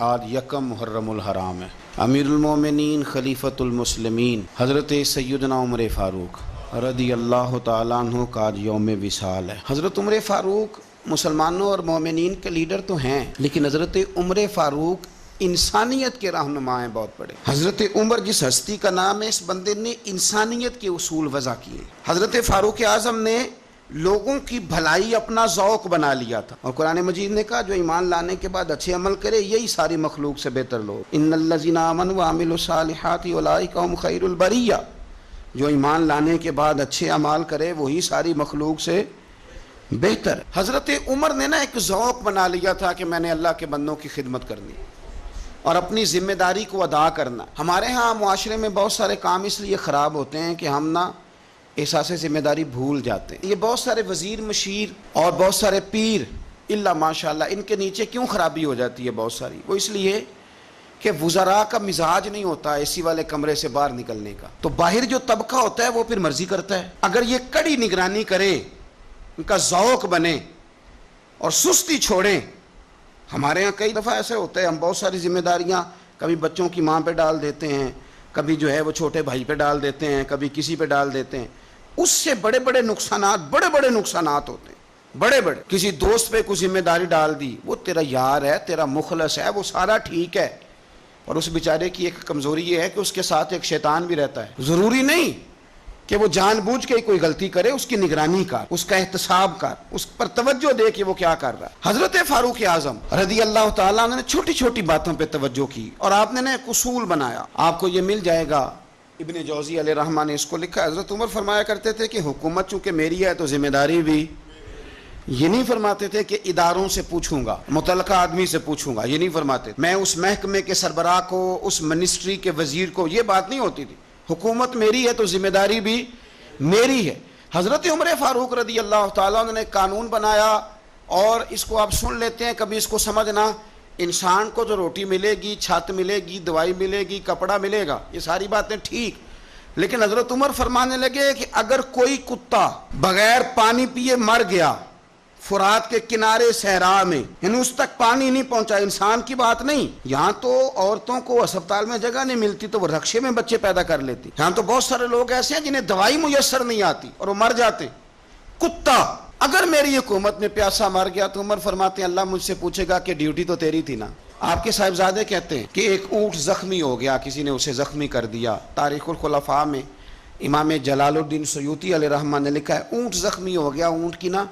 آج یکم محرم الحرام ہے۔ امیر المومنین خلیفۃ المسلمین حضرت سیدنا عمر فاروق رضی اللہ تعالیٰ عنہ کا آج یوم وصال ہے۔ حضرت عمر فاروق مسلمانوں اور مومنین کے لیڈر تو ہیں، لیکن حضرت عمر فاروق انسانیت کے رہنما ہیں بہت بڑے۔ حضرت عمر جس ہستی کا نام ہے، اس بندے نے انسانیت کے اصول وضع کیے۔ حضرت فاروق اعظم نے لوگوں کی بھلائی اپنا ذوق بنا لیا تھا، اور قرآن مجید نے کہا جو ایمان لانے کے بعد اچھے عمل کرے یہی ساری مخلوق سے بہتر لوگ۔ ان الذین آمنوا وعملوا الصالحات اولئک هم خیر البریہ، جو ایمان لانے کے بعد اچھے اعمال کرے وہی ساری مخلوق سے بہتر۔ حضرت عمر نے نا ایک ذوق بنا لیا تھا کہ میں نے اللہ کے بندوں کی خدمت کرنی اور اپنی ذمہ داری کو ادا کرنا۔ ہمارے ہاں معاشرے میں بہت سارے کام اس لیے خراب ہوتے ہیں کہ ہم نا احساس ذمہ داری بھول جاتے ہیں۔ یہ بہت سارے وزیر مشیر اور بہت سارے پیر اللہ ماشاءاللہ، ان کے نیچے کیوں خرابی ہو جاتی ہے بہت ساری؟ وہ اس لیے کہ وزراء کا مزاج نہیں ہوتا اے سی والے کمرے سے باہر نکلنے کا، تو باہر جو طبقہ ہوتا ہے وہ پھر مرضی کرتا ہے۔ اگر یہ کڑی نگرانی کرے، ان کا ذوق بنے اور سستی چھوڑیں۔ ہمارے ہاں کئی دفعہ ایسے ہوتا ہے، ہم بہت ساری ذمہ داریاں کبھی بچوں کی ماں پہ ڈال دیتے ہیں، کبھی جو ہے وہ چھوٹے بھائی پہ ڈال دیتے ہیں، کبھی کسی پہ ڈال دیتے ہیں۔ اس سے بڑے بڑے نقصانات ہوتے ہیں، بڑے بڑے۔ کسی دوست پہ کوئی ذمہ داری ڈال دی، وہ تیرا یار ہے، تیرا مخلص ہے، وہ سارا ٹھیک ہے، اور اس بیچارے کی ایک کمزوری یہ ہے کہ اس کے ساتھ ایک شیطان بھی رہتا ہے۔ ضروری نہیں کہ وہ جان بوجھ کے کوئی غلطی کرے، اس کی نگرانی کر، اس کا احتساب کر، اس پر توجہ دے کہ وہ کیا کر رہا ہے۔ حضرت فاروق اعظم رضی اللہ تعالیٰ عنہ نے چھوٹی چھوٹی باتوں پہ توجہ کی، اور آپ نے ایک اصول بنایا، آپ کو یہ مل جائے گا، ابن جوزی علیہ رحمہ نے اس کو لکھا۔ حضرت عمر فرمایا کرتے تھے کہ حکومت چونکہ میری ہے تو ذمہ داری بھی، یہ نہیں فرماتے تھے کہ اداروں سے پوچھوں گا، متعلقہ آدمی سے پوچھوں گا، یہ نہیں فرماتے، میں اس محکمے کے سربراہ کو، اس منسٹری کے وزیر کو، یہ بات نہیں ہوتی تھی۔ حکومت میری ہے تو ذمہ داری بھی میری ہے۔ حضرت عمر فاروق رضی اللہ تعالیٰ عنہ نے قانون بنایا، اور اس کو آپ سن لیتے ہیں، کبھی اس کو سمجھنا۔ انسان کو جو روٹی ملے گی، چھت ملے گی، دوائی ملے گی، کپڑا ملے گا، یہ ساری باتیں ٹھیک، لیکن حضرت عمر فرمانے لگے کہ اگر کوئی کتا بغیر پانی پیے مر گیا فرات کے کنارے صحرا میں، یعنی اس تک پانی نہیں پہنچا، انسان کی بات نہیں، یہاں تو عورتوں کو اسپتال میں جگہ نہیں ملتی تو وہ رکشے میں بچے پیدا کر لیتی، یہاں تو بہت سارے لوگ ایسے ہیں جنہیں دوائی میسر نہیں آتی اور وہ مر جاتے۔ کتا اگر میری حکومت میں پیاسا مر گیا تو عمر فرماتے ہیں اللہ مجھ سے پوچھے گا کہ ڈیوٹی تو تیری تھی نا۔ آپ کے صاحبزادے کہتے ہیں کہ ایک اونٹ زخمی ہو گیا، کسی نے اسے زخمی کر دیا۔ تاریخ الخلفاء میں امام جلال الدین سیوطی علیہ رحمہ نے لکھا ہے اونٹ زخمی ہو گیا، اونٹ کی نا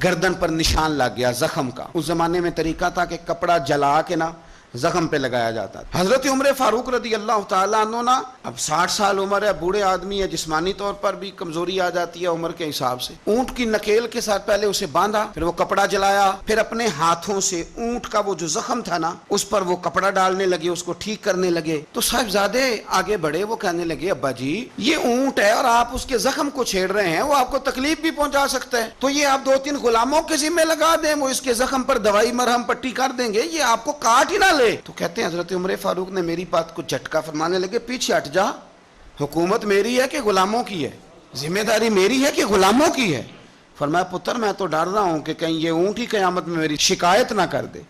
گردن پر نشان لگ گیا زخم کا۔ اس زمانے میں طریقہ تھا کہ کپڑا جلا کے نا زخم پہ لگایا جاتا تھا۔ حضرت عمر فاروق رضی اللہ تعالیٰ عنہ نا، اب 60 سال عمر ہے، بوڑھے آدمی ہے، جسمانی طور پر بھی کمزوری آ جاتی ہے عمر کے حساب سے۔ اونٹ کی نکیل کے ساتھ پہلے اسے باندھا، پھر وہ کپڑا جلایا، پھر اپنے ہاتھوں سے اونٹ کا وہ جو زخم تھا نا اس پر وہ کپڑا ڈالنے لگے، اس کو ٹھیک کرنے لگے۔ تو صاحبزادے آگے بڑھے، وہ کہنے لگے ابا جی یہ اونٹ ہے اور آپ اس کے زخم کو چھیڑ رہے ہیں، وہ آپ کو تکلیف بھی پہنچا سکتا ہے، تو یہ آپ 2-3 غلاموں کے ذمہ لگا دیں، وہ اس کے زخم پر دوائی مرہم پٹی کر دیں گے، یہ آپ کو کاٹ ہی نہ لے۔ تو کہتے ہیں حضرت عمر فاروق نے میری بات کو جھٹکا، فرمانے لگے پیچھے ہٹ جا، حکومت میری ہے کہ غلاموں کی ہے؟ ذمہ داری میری ہے کہ غلاموں کی ہے؟ فرمایا پتر میں تو ڈر رہا ہوں کہ کہیں یہ اونٹ ہی قیامت میں میری شکایت نہ کر دے،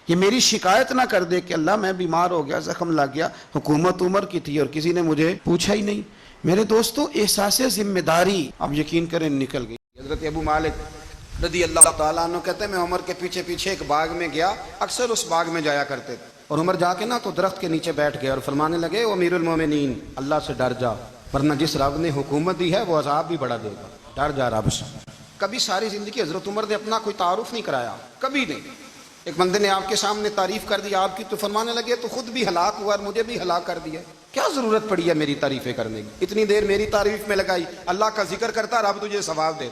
یہ میری شکایت نہ کر دے کہ اللہ میں بیمار ہو گیا، زخم لگ گیا، حکومت عمر کی تھی اور کسی نے مجھے پوچھا ہی نہیں۔ میرے دوستو احساس ذمہ داری اب یقین کریں نکل گئی۔ حضرت ابو مالک رضی اللہ تعالیٰ عنہ کہتے ہیں میں عمر کے پیچھے پیچھے ایک باغ میں گیا، اکثر اس باغ میں جایا کرتے تھے، اور عمر جا کے نا تو درخت کے نیچے بیٹھ گئے اور فرمانے لگے او امیر المومنین اللہ سے ڈر جا، ورنہ جس رب نے حکومت دی ہے وہ عذاب بھی بڑا دے گا، ڈر جا رب سے۔ کبھی ساری زندگی حضرت عمر نے اپنا کوئی تعارف نہیں کرایا، کبھی نہیں۔ ایک بندے نے آپ کے سامنے تعریف کر دی آپ کی تو فرمانے لگے تو خود بھی ہلاک ہوا اور مجھے بھی ہلاک کر دیا، کیا ضرورت پڑی ہے میری تعریفیں کرنے کی؟ اتنی دیر میری تعریف میں لگائی، اللہ کا ذکر کرتا رب تجھے ثواب دے۔